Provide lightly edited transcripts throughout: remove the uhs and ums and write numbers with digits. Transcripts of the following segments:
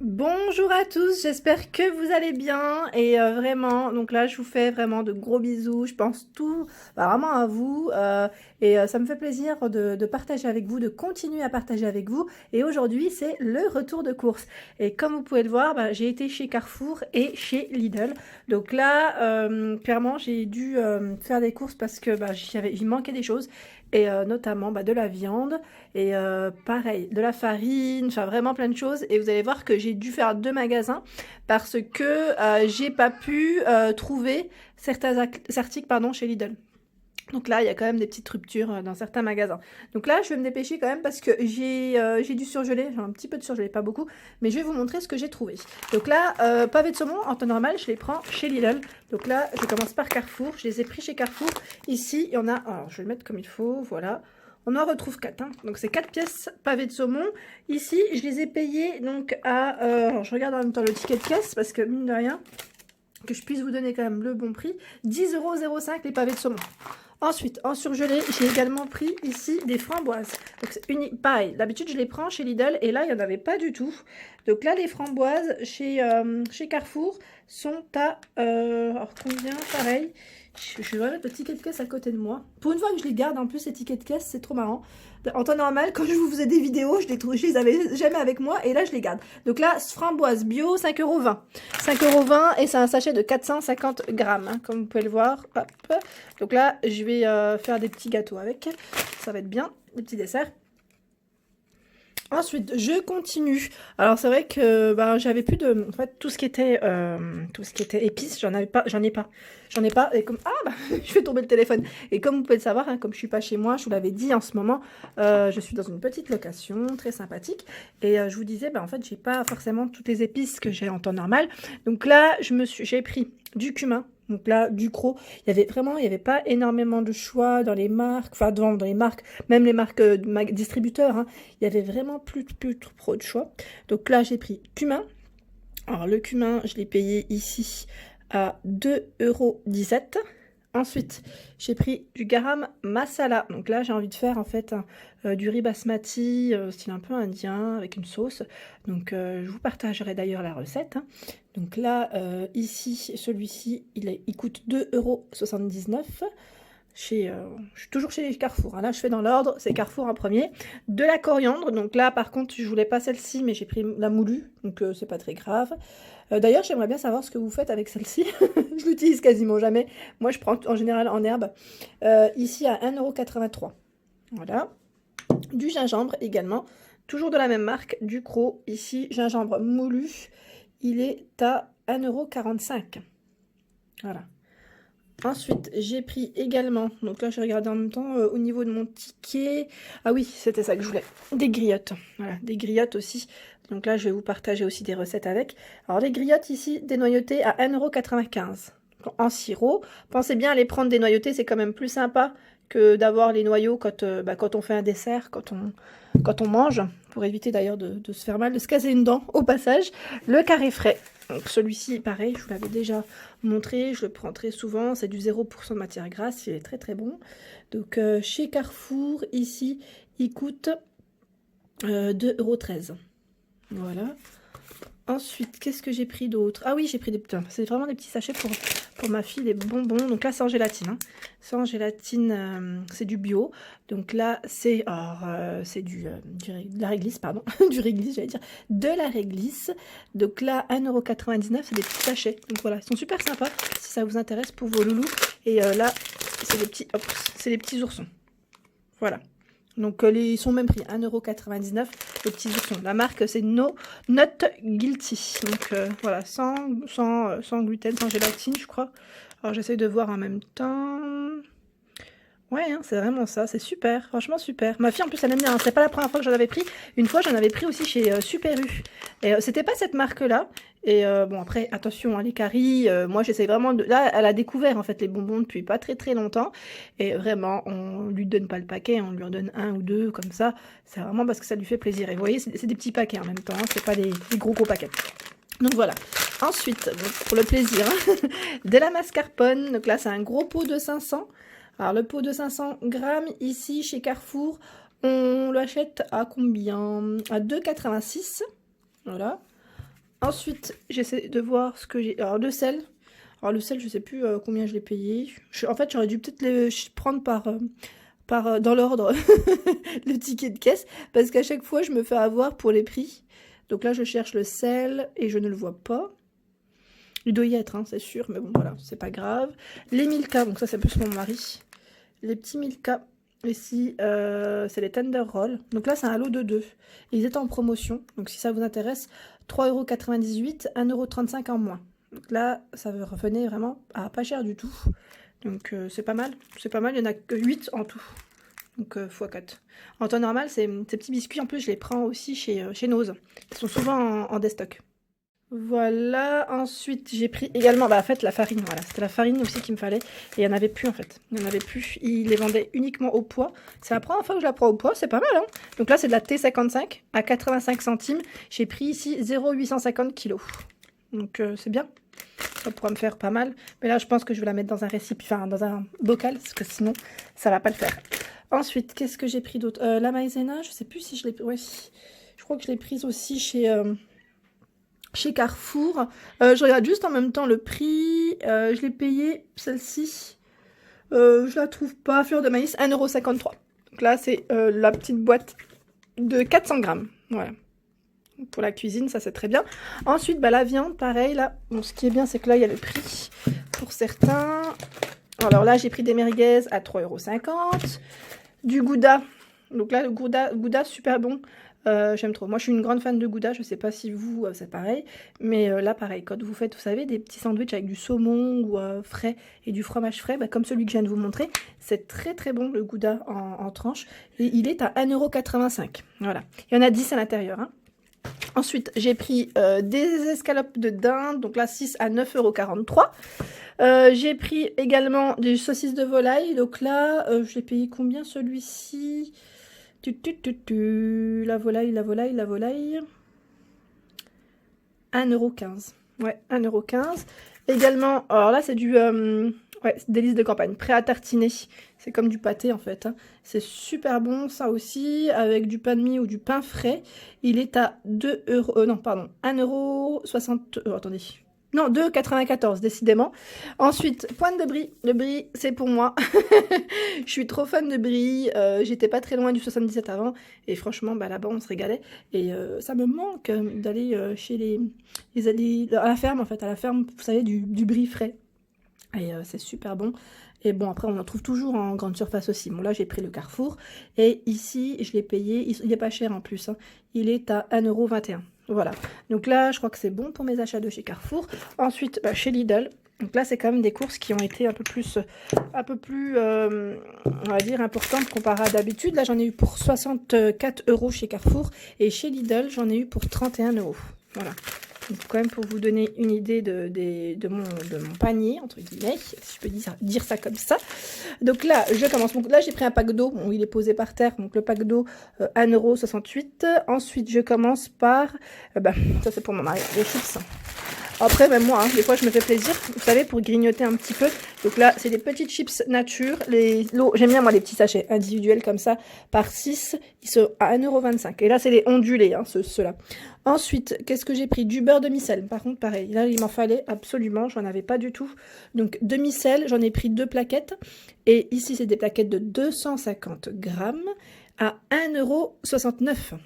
Bonjour à tous, j'espère que vous allez bien et vraiment, donc là je vous fais vraiment de gros bisous, je pense tout vraiment à vous ça me fait plaisir de partager avec vous, de continuer à partager avec vous et aujourd'hui c'est le retour de course et comme vous pouvez le voir, j'ai été chez Carrefour et chez Lidl, donc là clairement j'ai dû faire des courses parce que il manquait des choses et notamment de la viande et pareil, de la farine, enfin vraiment plein de choses. Et vous allez voir que j'ai dû faire 2 magasins parce que j'ai pas pu trouver certains articles pardon, chez Lidl. Donc là, il y a quand même des petites ruptures dans certains magasins. Donc là, je vais me dépêcher quand même parce que j'ai du surgelé, j'ai un petit peu de surgelé, pas beaucoup, mais je vais vous montrer ce que j'ai trouvé. Donc là, pavés de saumon, en temps normal, je les prends chez Lidl. Donc là, je commence par Carrefour, je les ai pris chez Carrefour. Ici, il y en a, alors je vais le mettre comme il faut, voilà. On en retrouve 4, hein. Donc c'est 4 pièces pavés de saumon. Ici, je les ai payés donc à, alors je regarde en même temps le ticket de caisse parce que mine de rien, que je puisse vous donner quand même le bon prix, 10,05 € les pavés de saumon. Ensuite, en surgelé, j'ai également pris ici des framboises. Donc c'est unique, pareil, d'habitude je les prends chez Lidl et là il n'y en avait pas du tout. Donc là les framboises chez Carrefour sont à, alors combien, pareil, je vais mettre le ticket de caisse à côté de moi. Pour une fois que je les garde en plus ces tickets de caisse, c'est trop marrant. En temps normal, quand je vous faisais des vidéos, je les avais jamais avec moi et là je les garde. Donc là, framboise bio, 5,20 €. 5,20 € et c'est un sachet de 450 grammes, hein, comme vous pouvez le voir. Hop. Donc là, je vais faire des petits gâteaux avec. Ça va être bien, des petits desserts. Ensuite, je continue. Alors c'est vrai que j'avais plus de, en fait, tout ce qui était épices, j'en ai pas. Et comme je fais tomber le téléphone. Et comme vous pouvez le savoir, hein, comme je suis pas chez moi, je vous l'avais dit en ce moment, je suis dans une petite location très sympathique. Et je vous disais, en fait, j'ai pas forcément toutes les épices que j'ai en temps normal. Donc là, j'ai pris du cumin. Donc là, Ducros, il y avait pas énormément de choix dans les marques, enfin dans les marques, même les marques distributeurs, hein, il y avait vraiment plus trop de choix. Donc là, j'ai pris cumin. Alors le cumin, je l'ai payé ici à 2,17 €. Ensuite, j'ai pris du garam masala. Donc là, j'ai envie de faire en fait du riz basmati, style un peu indien, avec une sauce. Donc je vous partagerai d'ailleurs la recette, hein. Donc là, ici, celui-ci, il coûte 2,79 €. Je suis toujours chez Carrefour, hein. Là je fais dans l'ordre, c'est Carrefour en premier. De la coriandre, donc là par contre je voulais pas celle-ci mais j'ai pris la moulue, donc c'est pas très grave. D'ailleurs j'aimerais bien savoir ce que vous faites avec celle-ci, je l'utilise quasiment jamais. Moi je prends en général en herbe, ici à 1,83 €. Voilà. Du gingembre également, toujours de la même marque, Ducros, ici gingembre moulu, il est à 1,45 €. Voilà. Ensuite, j'ai pris également, donc là j'ai regardé en même temps au niveau de mon ticket. Ah oui, c'était ça que je voulais. Des griottes. Voilà, des griottes aussi. Donc là, je vais vous partager aussi des recettes avec. Alors les griottes ici, dénoyautées à 1,95 € en sirop. Pensez bien à les prendre dénoyautées, c'est quand même plus sympa que d'avoir les noyaux quand on fait un dessert, quand on mange, pour éviter d'ailleurs de se faire mal, de se casser une dent au passage. Le carré frais. Donc celui-ci, pareil, je vous l'avais déjà montré, je le prends très souvent, c'est du 0% de matière grasse, il est très très bon. Donc chez Carrefour, ici, il coûte 2,13 €. Voilà. Ensuite, qu'est-ce que j'ai pris d'autre? Ah oui, j'ai pris des petits, c'est vraiment des petits sachets pour ma fille, des bonbons. Donc là, c'est en gélatine, hein. C'est en gélatine, c'est du bio. Donc là, c'est de la réglisse, pardon, du réglisse, j'allais dire, de la réglisse. Donc là, 1,99 €, c'est des petits sachets. Donc voilà, ils sont super sympas si ça vous intéresse pour vos loulous. Et là, c'est des petits oursons. Voilà. Donc ils sont même prix 1,99 € les petits oursons. La marque c'est Not Guilty. Donc voilà, sans gluten, sans gélatine je crois. Alors j'essaye de voir en même temps. Ouais, hein, c'est vraiment ça, c'est super, franchement super. Ma fille en plus elle aime bien, hein. C'est pas la première fois que j'en avais pris. Une fois j'en avais pris aussi chez Super U. Et c'était pas cette marque là. Et bon après attention, hein, les caries, moi j'essaie vraiment de... Là elle a découvert en fait les bonbons depuis pas très longtemps. Et vraiment on lui donne pas le paquet, on lui en donne un ou deux comme ça. C'est vraiment parce que ça lui fait plaisir. Et vous voyez c'est des petits paquets en même temps, hein, c'est pas des gros paquets. Donc voilà. Ensuite, donc, pour le plaisir, hein, de la mascarpone. Donc là c'est un gros pot de 500. Alors le pot de 500 grammes ici chez Carrefour, on l'achète à combien? À 2,86 €. Voilà. Ensuite, j'essaie de voir ce que j'ai. Alors, le sel. Alors, le sel, je sais plus combien je l'ai payé. En fait, j'aurais dû peut-être les prendre dans l'ordre le ticket de caisse. Parce qu'à chaque fois, je me fais avoir pour les prix. Donc là, je cherche le sel et je ne le vois pas. Il doit y être, hein, c'est sûr. Mais bon, voilà, c'est pas grave. Les Milka, donc ça, c'est plus mon mari. Les petits Milka. Ici, c'est les Tender Rolls. Donc là, c'est un lot de 2. Ils étaient en promotion. Donc si ça vous intéresse, 3,98 €, 1,35 € en moins. Donc là, ça revenait vraiment à pas cher du tout. Donc c'est pas mal. C'est pas mal, il n'y en a que 8 en tout. Donc x4. En temps normal, ces petits biscuits, en plus, je les prends aussi chez Nose. Ils sont souvent en déstock. Voilà, ensuite j'ai pris également, en fait la farine, voilà, c'était la farine aussi qu'il me fallait, et il n'y en avait plus en fait, il n'y en avait plus, ils les vendaient uniquement au poids, c'est la première fois que je la prends au poids, c'est pas mal hein. Donc là c'est de la T55 à 85 centimes, j'ai pris ici 0,850 kg, donc c'est bien, ça pourra me faire pas mal, mais là je pense que je vais la mettre dans un récipient, enfin dans un bocal, parce que sinon ça va pas le faire. Ensuite, qu'est-ce que j'ai pris d'autre, la maïzena, je sais plus si je l'ai, ouais, je crois que je l'ai prise aussi chez Carrefour. Je regarde juste en même temps le prix. Je l'ai payé, celle-ci. Je la trouve pas. Fleur de maïs, 1,53 €. Donc là, c'est la petite boîte de 400 grammes. Voilà. Pour la cuisine, ça c'est très bien. Ensuite, bah, la viande, pareil. Là, bon, ce qui est bien, c'est que là, il y a le prix pour certains. Alors là, j'ai pris des merguez à 3,50 €. Du gouda. Donc là, le gouda super bon. J'aime trop. Moi, je suis une grande fan de gouda. Je sais pas si vous, c'est pareil. Mais là, pareil, quand vous faites, vous savez, des petits sandwichs avec du saumon ou frais et du fromage frais, bah, comme celui que je viens de vous montrer, c'est très très bon le gouda en tranche. Et il est à 1,85 €. Voilà. Il y en a 10 à l'intérieur. Hein. Ensuite, j'ai pris des escalopes de dinde. Donc là, 6 à 9,43 €. J'ai pris également des saucisses de volaille. Donc là, je l'ai payé combien celui-ci ? La volaille. 1,15 €. Ouais, 1,15 €. Également, alors là, c'est du ouais, délice de campagne, prêt à tartiner. C'est comme du pâté en fait. Hein. C'est super bon, ça aussi, avec du pain de mie ou du pain frais. Il est à 2 €. Non, pardon, 1,60 €. Attendez. Non, 2,94 € décidément. Ensuite, pointe de brie. Le brie, c'est pour moi. Je suis trop fan de brie. J'étais pas très loin du 77 avant. Et franchement, bah, là-bas, on se régalait. Et ça me manque d'aller chez à la ferme, en fait. À la ferme, vous savez, du brie frais. Et c'est super bon. Et bon, après, on en trouve toujours en grande surface aussi. Bon, là, j'ai pris le Carrefour. Et ici, je l'ai payé. Il n'est pas cher en plus. Hein. Il est à 1,21 €. Voilà. Donc là, je crois que c'est bon pour mes achats de chez Carrefour. Ensuite, bah, chez Lidl. Donc là, c'est quand même des courses qui ont été un peu plus on va dire, importantes comparé à d'habitude. Là, j'en ai eu pour 64 € chez Carrefour. Et chez Lidl, j'en ai eu pour 31 €. Voilà. Donc, quand même pour vous donner une idée de mon panier, entre guillemets, si je peux dire ça comme ça. Donc là, je commence. Donc là, j'ai pris un pack d'eau. Bon, il est posé par terre. Donc le pack d'eau, 1,68 €. Ensuite, je commence par... ça, c'est pour mon mari, les chips. Après, même moi, hein, des fois, je me fais plaisir, vous savez, pour grignoter un petit peu. Donc là, c'est des petites chips nature. J'aime bien, moi, les petits sachets individuels comme ça, par 6. Ils sont à 1,25 €. Et là, c'est les ondulés, hein, ceux-là. Ensuite, qu'est-ce que j'ai pris? Du beurre demi-sel. Par contre, pareil, là, il m'en fallait absolument. J'en avais pas du tout. Donc, demi-sel, j'en ai pris 2 plaquettes. Et ici, c'est des plaquettes de 250 grammes à 1,69 €.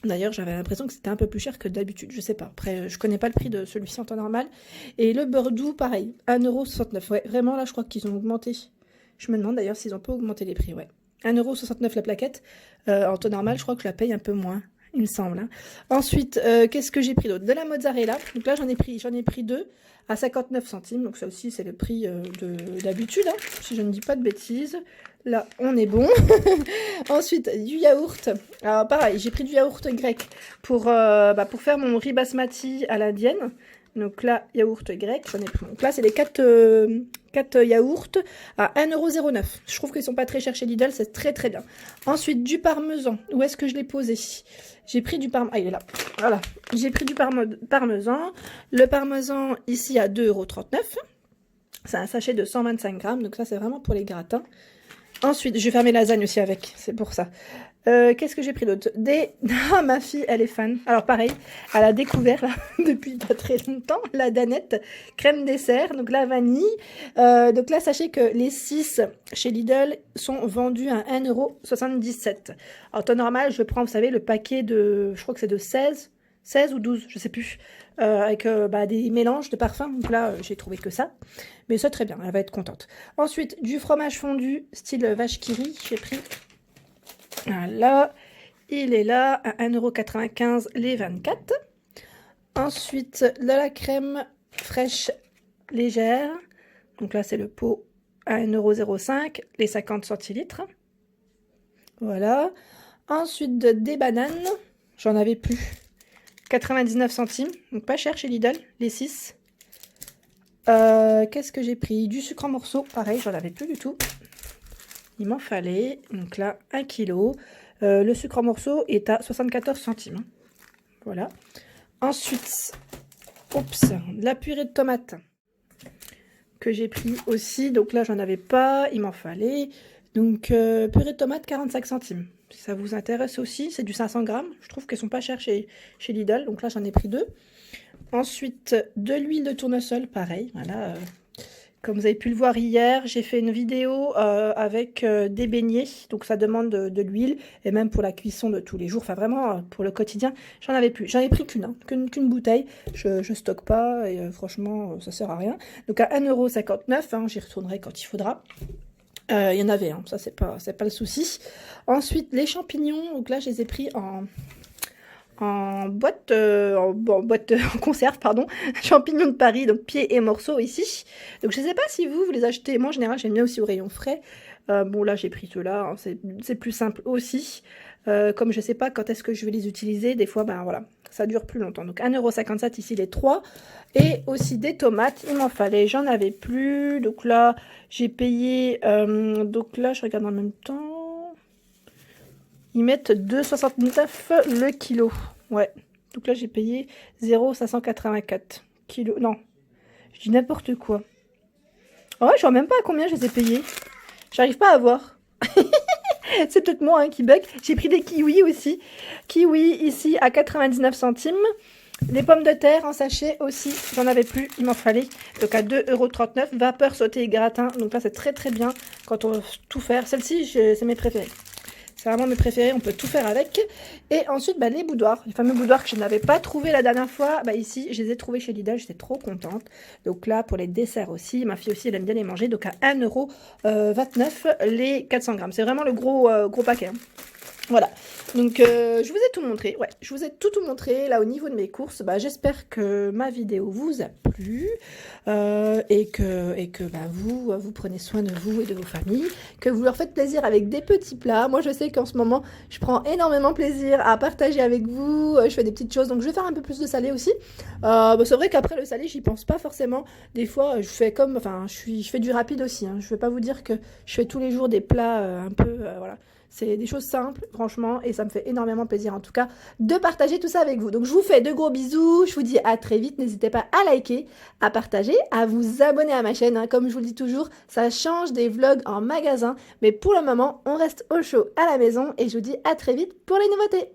D'ailleurs, j'avais l'impression que c'était un peu plus cher que d'habitude, je sais pas. Après, je connais pas le prix de celui-ci en temps normal. Et le beurre doux, pareil, 1,69 €. Ouais, vraiment, là, je crois qu'ils ont augmenté. Je me demande d'ailleurs s'ils ont pas augmenté les prix, ouais. 1,69 € la plaquette. En temps normal, je crois que je la paye un peu moins, il me semble. Hein. Ensuite, qu'est-ce que j'ai pris d'autre? De la mozzarella. Donc là, j'en ai pris 2 à 59 centimes. Donc ça aussi, c'est le prix d'habitude, hein, si je ne dis pas de bêtises. Là, on est bon. Ensuite, du yaourt. Alors, pareil, j'ai pris du yaourt grec pour faire mon riz basmati à l'indienne. Donc là, yaourt grec, j'en ai pris. Donc là, c'est les 4 yaourts à 1,09 €. Je trouve qu'ils sont pas très chers chez Lidl, c'est très très bien. Ensuite, du parmesan. Où est-ce que je l'ai posé? J'ai pris du parmesan. Ah, il est là. Voilà. J'ai pris du parmesan. Le parmesan, ici, à 2,39 €. C'est un sachet de 125 grammes. Donc ça, c'est vraiment pour les gratins. Ensuite, je vais faire mes lasagnes aussi avec, c'est pour ça. Qu'est-ce que j'ai pris d'autre? Ah, ma fille, elle est fan. Alors pareil, elle a découvert là, depuis pas très longtemps la Danette crème dessert, donc la vanille. Donc là, sachez que les 6 chez Lidl sont vendus à 1,77 €. En temps normal, je prends, vous savez, le paquet de, je crois que c'est de 16 ou 12, je sais plus, avec des mélanges de parfums. Donc là, j'ai trouvé que ça. Mais ça, très bien, elle va être contente. Ensuite, du fromage fondu, style vache qui rit, j'ai pris. Voilà, il est là à 1,95 € les 24. Ensuite, de la crème fraîche légère. Donc là, c'est le pot à 1,05 € les 50 centilitres. Voilà. Ensuite, des bananes. J'en avais plus. 99 centimes. Donc pas cher chez Lidl, les 6. Qu'est-ce que j'ai pris? Du sucre en morceaux. Pareil, j'en avais plus du tout. Il m'en fallait. Donc là, 1 kg. Le sucre en morceaux est à 74 centimes. Voilà. Ensuite, oups, la purée de tomates que j'ai pris aussi. Donc là, j'en avais pas. Il m'en fallait. Donc, purée de tomates, 45 centimes. Si ça vous intéresse aussi, c'est du 500 grammes. Je trouve qu'elles sont pas chères chez Lidl. Donc là, j'en ai pris 2. Ensuite, de l'huile de tournesol, pareil. Voilà. Comme vous avez pu le voir hier, j'ai fait une vidéo avec des beignets. Donc ça demande de l'huile. Et même pour la cuisson de tous les jours. Enfin vraiment, pour le quotidien, j'en avais plus. J'en ai pris qu'une bouteille. Je stocke pas. Et franchement, ça sert à rien. Donc à 1,59 €. J'y retournerai quand il faudra. Il y en avait, ça c'est pas le souci. Ensuite, les champignons. Donc là, je les ai pris en boîte, en conserve, pardon, champignons de Paris, donc pieds et morceaux ici. Donc je ne sais pas si vous les achetez, moi en général j'aime bien aussi au rayon frais. Bon là j'ai pris ceux-là, c'est plus simple aussi. Comme je ne sais pas quand est-ce que je vais les utiliser, des fois voilà, ça dure plus longtemps. Donc 1,57 € ici les 3. Et aussi des tomates, il m'en fallait, j'en avais plus. Donc là j'ai payé, donc là je regarde en même temps. Ils mettent 2,69 € le kilo. Ouais. Donc là, j'ai payé 0,584 kilo. Non, je dis n'importe quoi. Oh, je vois même pas à combien je les ai payés. J'arrive pas à voir. C'est peut-être moi qui bug. J'ai pris des kiwis aussi. Kiwis ici à 99 centimes. Les pommes de terre en sachet aussi, j'en avais plus, il m'en fallait. Donc à 2,39 €. Vapeur sautée et gratin. Donc là, c'est très très bien quand on veut tout faire. Celle-ci, c'est mes préférées. C'est vraiment mes préférés, on peut tout faire avec. Et ensuite, les boudoirs, les fameux boudoirs que je n'avais pas trouvé la dernière fois. Ici, je les ai trouvés chez Lidl, j'étais trop contente. Donc là, pour les desserts aussi, ma fille aussi, elle aime bien les manger. Donc à 1,29 € les 400 grammes. C'est vraiment le gros paquet. Voilà, donc je vous ai tout montré, ouais, je vous ai tout montré là au niveau de mes courses. J'espère que ma vidéo vous a plu et que vous prenez soin de vous et de vos familles, que vous leur faites plaisir avec des petits plats. Moi je sais qu'en ce moment je prends énormément plaisir à partager avec vous, je fais des petites choses, donc je vais faire un peu plus de salé aussi. C'est vrai qu'après le salé j'y pense pas forcément, des fois je fais je fais du rapide aussi, je vais pas vous dire que je fais tous les jours des plats un peu, voilà. C'est des choses simples, franchement, et ça me fait énormément plaisir, en tout cas, de partager tout ça avec vous. Donc, je vous fais de gros bisous, je vous dis à très vite. N'hésitez pas à liker, à partager, à vous abonner à ma chaîne. Comme je vous le dis toujours, ça change des vlogs en magasin. Mais pour le moment, on reste au chaud à la maison, et je vous dis à très vite pour les nouveautés.